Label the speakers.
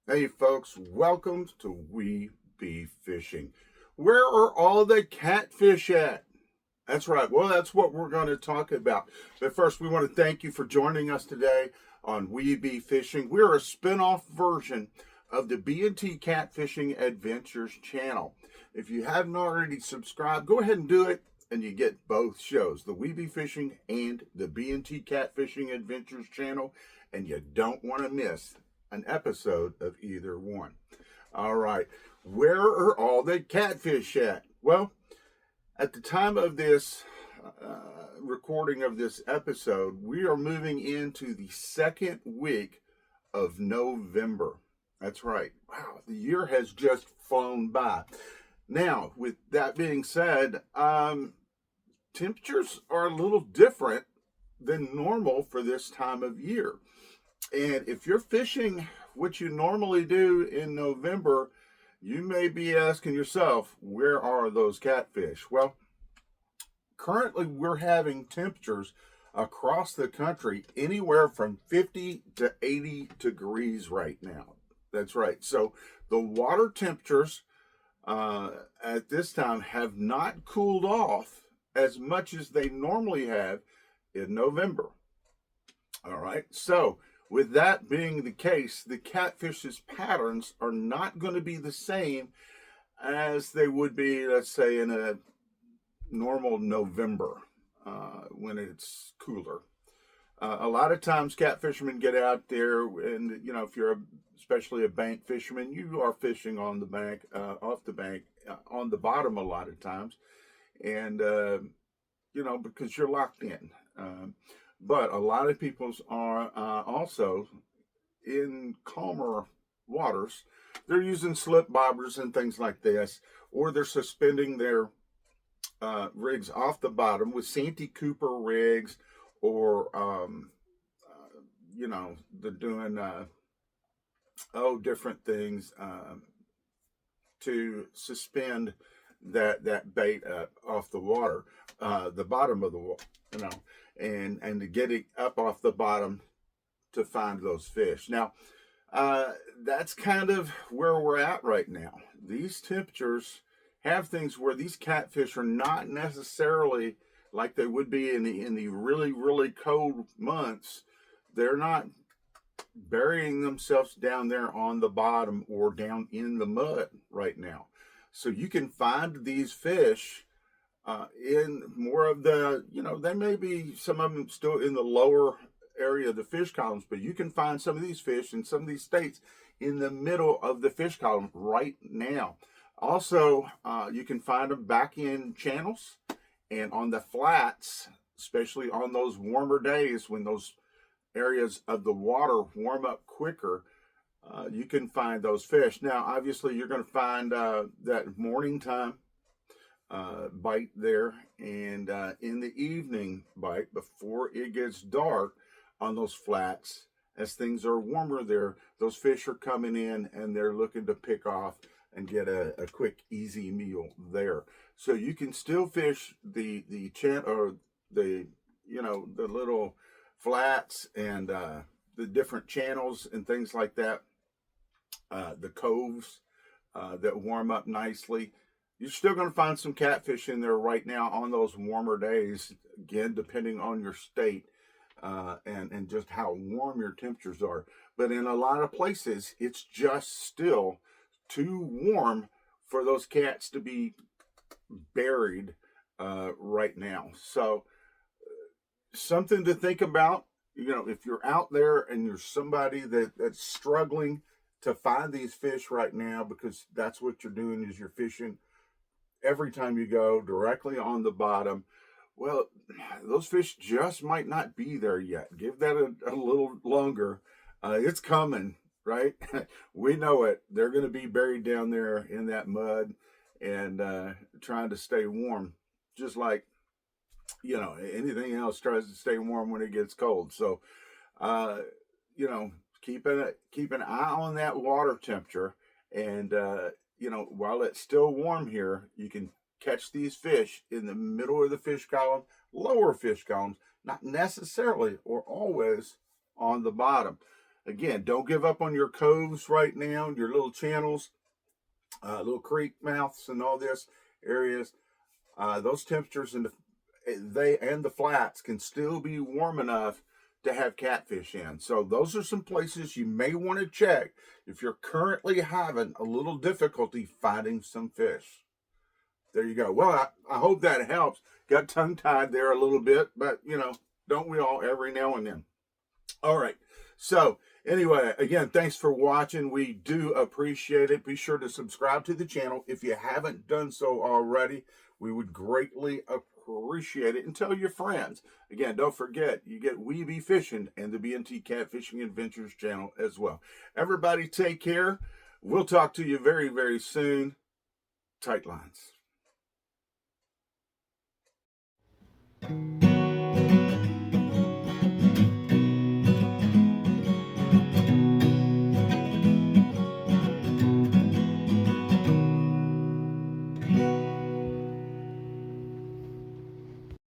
Speaker 1: Hey folks, welcome to We Be Fishing. Where are all the catfish at? That's right. Well, that's what we're going to talk about. But first, we want to thank you for joining us today on We Be Fishing. We're a spin-off version of the B&T Catfishing Adventures channel. If you haven't already subscribed, go ahead and do it, and you get both shows, the We Be Fishing and the B&T Catfishing Adventures channel, and you don't want to miss an episode of either one. All right. Where are all the catfish at? Well, at the time of this recording of this episode, we are moving into the second week of November. That's right. Wow, the year has just flown by. Now, with that being said, temperatures are a little different than normal for this time of year. And if you're fishing what you normally do in November, you may be asking yourself, where are those catfish? Well, currently we're having temperatures across the country anywhere from 50 to 80 degrees right now. That's right. So the water temperatures at this time have not cooled off as much as they normally have in November. All right. So with that being the case, the catfish's patterns are not going to be the same as they would be, let's say, in a normal November when it's cooler. A lot of times, catfishermen get out there, and if you're especially a bank fisherman, you are fishing on the bank, off the bank, on the bottom a lot of times, and because you're locked in. But a lot of people are also in calmer waters. They're using slip bobbers and things like this, or they're suspending their rigs off the bottom with Santee Cooper rigs, or they're doing different things to suspend that bait up off the water, the bottom of the water, and to get it up off the bottom to find those fish. Now, that's kind of where we're at right now. These temperatures have things where these catfish are not necessarily like they would be in the really, really cold months. They're not burying themselves down there on the bottom or down in the mud right now. So you can find these fish in more of the, they may be, some of them still in the lower area of the fish columns, but you can find some of these fish in some of these states in the middle of the fish column right now. Also, you can find them back in channels and on the flats, especially on those warmer days when those areas of the water warm up quicker. You can find those fish. Now, obviously, you're going to find that morning time bite there, and in the evening bite before it gets dark on those flats. As things are warmer there, those fish are coming in and they're looking to pick off and get a quick, easy meal there. So you can still fish the or the the little flats and the different channels and things like that. The coves that warm up nicely. You're still going to find some catfish in there right now on those warmer days, again, depending on your state and just how warm your temperatures are. But in a lot of places, it's just still too warm for those cats to be buried right now. So, something to think about. If you're out there and you're somebody that's struggling to find these fish right now, because that's what you're doing, is you're fishing every time you go directly on the bottom. Well, those fish just might not be there yet. Give that a little longer. It's coming, right? We know it. They're going to be buried down there in that mud and trying to stay warm, just like anything else tries to stay warm when it gets cold. So, keep an eye on that water temperature, and while it's still warm here, you can catch these fish in the middle of the fish column, lower fish columns, not necessarily or always on the bottom. Again, don't give up on your coves right now, your little channels, little creek mouths and all this areas. Those temperatures in the flats can still be warm enough to have catfish in. So those are some places you may want to check if you're currently having a little difficulty finding some fish. There you go. Well, I hope that helps. Got tongue-tied there a little bit, but, you know, don't we all every now and then? All right. So anyway, again, thanks for watching. We do appreciate it. Be sure to subscribe to the channel if you haven't done so already. We would greatly appreciate it. And tell your friends. Again, don't forget, you get We Be Fishing and the B&T Catfishing Adventures channel as well. Everybody take care. We'll talk to you very, very soon. Tight lines.